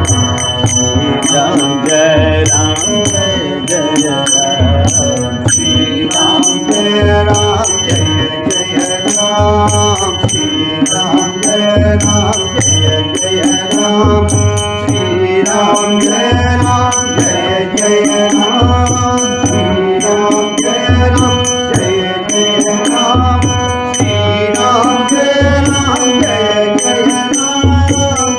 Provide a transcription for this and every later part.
राम जय राम जय जय राम श्री राम जय राम जय जय राम श्री राम जय राम जय जय राम श्री राम जय राम जय जय राम श्री राम जय राम जय जय राम श्री राम जय राम जय जय राम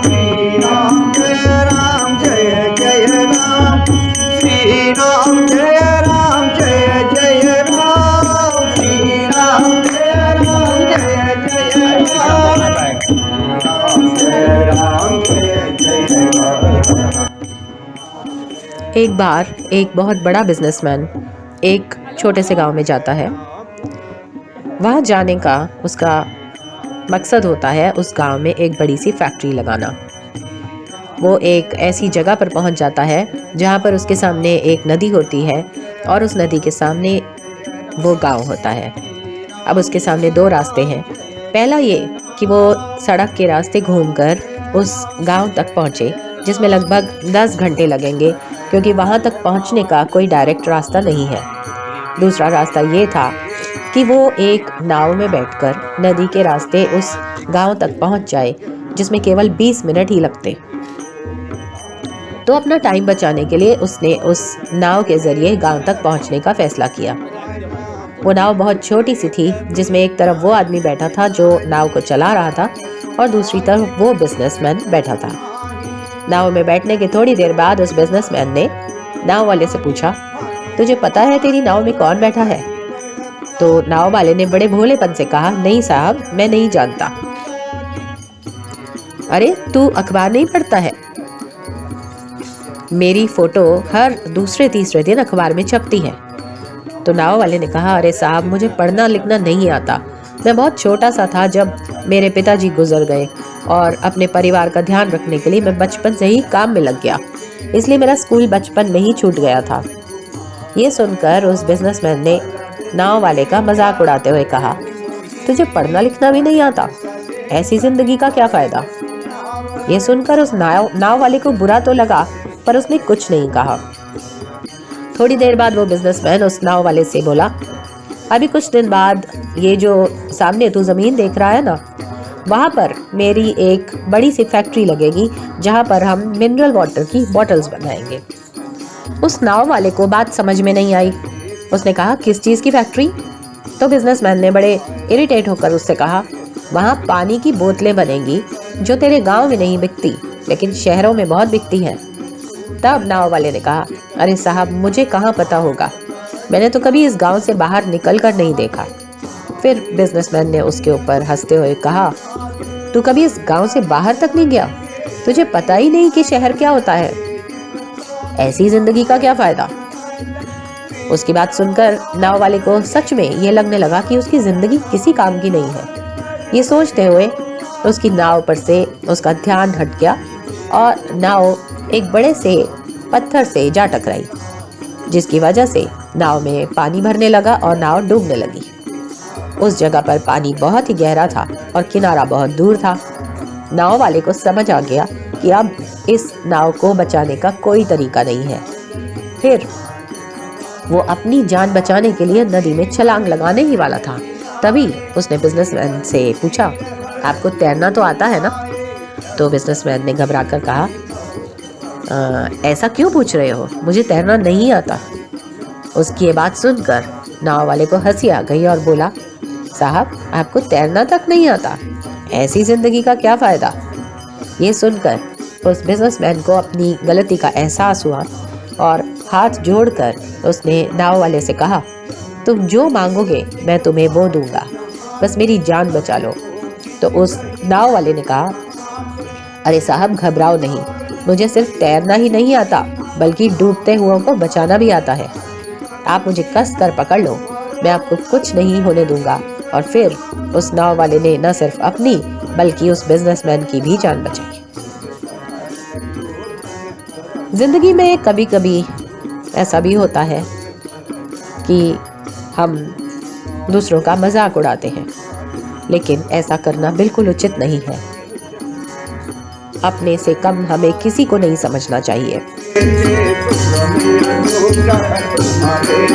श्री राम जय राम जय जय राम श्री राम जय राम जय जय राम श्री राम जय राम जय जय राम जय जय राम। एक बार एक बहुत बड़ा बिजनेसमैन एक छोटे से गांव में जाता है। वहाँ जाने का उसका मकसद होता है उस गांव में एक बड़ी सी फैक्ट्री लगाना। वो एक ऐसी जगह पर पहुंच जाता है जहां पर उसके सामने एक नदी होती है और उस नदी के सामने वो गांव होता है। अब उसके सामने दो रास्ते हैं। पहला ये कि वो सड़क के रास्ते घूमकर उस गांव तक पहुंचे, जिसमें लगभग 10 घंटे लगेंगे क्योंकि वहां तक पहुंचने का कोई डायरेक्ट रास्ता नहीं है। दूसरा रास्ता ये था कि वो एक नाव में बैठकर नदी के रास्ते उस गांव तक पहुंच जाए, जिसमें केवल 20 मिनट ही लगते। तो अपना टाइम बचाने के लिए उसने उस नाव के ज़रिए गांव तक पहुंचने का फैसला किया। वो नाव बहुत छोटी सी थी, जिसमें एक तरफ वो आदमी बैठा था जो नाव को चला रहा था और दूसरी तरफ वो बिजनेसमैन बैठा था। नाव में बैठने के थोड़ी देर बाद उस बिजनेसमैन ने नाव वाले से पूछा, तुझे पता है तेरी नाव में कौन बैठा है? तो नाव वाले ने बड़े भोलेपन से कहा, नहीं साहब, मैं नहीं जानता। अरे तू अखबार नहीं पढ़ता है? मेरी फोटो हर दूसरे तीसरे दिन अखबार में छपती है। तो नाव वाले ने कहा, अरे साहब, मुझे पढ़ना लिखना नहीं आता। मैं बहुत छोटा सा था जब मेरे पिताजी गुजर गए और अपने परिवार का ध्यान रखने के लिए मैं बचपन से ही काम में लग गया, इसलिए मेरा स्कूल बचपन में ही छूट गया था। ये सुनकर उस बिजनेसमैन ने नाव वाले का मजाक उड़ाते हुए कहा, तुझे पढ़ना लिखना भी नहीं आता? ऐसी जिंदगी का क्या फायदा? ये सुनकर उस नाव वाले को बुरा तो लगा, पर उसने कुछ नहीं कहा। थोड़ी देर बाद वो बिजनेसमैन उस नाव वाले से बोला, अभी कुछ दिन बाद ये जो सामने तू ज़मीन देख रहा है ना, वहाँ पर मेरी एक बड़ी सी फैक्ट्री लगेगी जहाँ पर हम मिनरल वाटर की बॉटल्स बनाएंगे। उस नाव वाले को बात समझ में नहीं आई। उसने कहा, किस चीज़ की फैक्ट्री? तो बिजनेसमैन ने बड़े इरिटेट होकर उससे कहा, वहाँ पानी की बोतलें बनेंगी जो तेरे गांव में नहीं बिकती लेकिन शहरों में बहुत बिकती हैं। तब नाव वाले ने कहा, अरे साहब, मुझे कहाँ पता होगा, मैंने तो कभी इस गांव से बाहर निकल कर नहीं देखा। फिर बिजनेसमैन ने उसके ऊपर हंसते हुए कहा, तू कभी इस गांव से बाहर तक नहीं गया? तुझे पता ही नहीं कि शहर क्या होता है? ऐसी जिंदगी का क्या फायदा? उसकी बात सुनकर नाव वाले को सच में ये लगने लगा कि उसकी जिंदगी किसी काम की नहीं है। ये सोचते हुए उसकी नाव पर से उसका ध्यान हट गया और नाव एक बड़े से पत्थर से जा टकराई, जिसकी वजह से नाव में पानी भरने लगा और नाव डूबने लगी। उस जगह पर पानी बहुत ही गहरा था और किनारा बहुत दूर था। नाव वाले को समझ आ गया कि अब इस नाव को बचाने का कोई तरीका नहीं है। फिर वो अपनी जान बचाने के लिए नदी में छलांग लगाने ही वाला था। तभी उसने बिजनेसमैन से पूछा, आपको तैरना तो आता है ना? तो बिजनेसमैन ने घबराकर कहा, ऐसा क्यों पूछ रहे हो? मुझे तैरना नहीं आता। उसकी ये बात सुनकर नाव वाले को हंसी आ गई और बोला, साहब, आपको तैरना तक नहीं आता? ऐसी जिंदगी का क्या फायदा? ये सुनकर उस बिजनेसमैन को अपनी गलती का एहसास हुआ और हाथ जोड़कर उसने नाव वाले से कहा, तुम जो मांगोगे मैं तुम्हें वो दूंगा, बस मेरी जान बचा लो। तो उस नाव वाले ने कहा, अरे साहब, घबराओ नहीं, मुझे सिर्फ तैरना ही नहीं आता बल्कि डूबते हुओं को बचाना भी आता है। आप मुझे कस कर पकड़ लो, मैं आपको कुछ नहीं होने दूंगा। और फिर उस नाव वाले ने न सिर्फ अपनी बल्कि उस बिजनेसमैन की भी जान बचाई। जिंदगी में कभी कभी ऐसा भी होता है कि हम दूसरों का मजाक उड़ाते हैं, लेकिन ऐसा करना बिल्कुल उचित नहीं है। अपने से कम हमें किसी को नहीं समझना चाहिए। राम तुम्हारे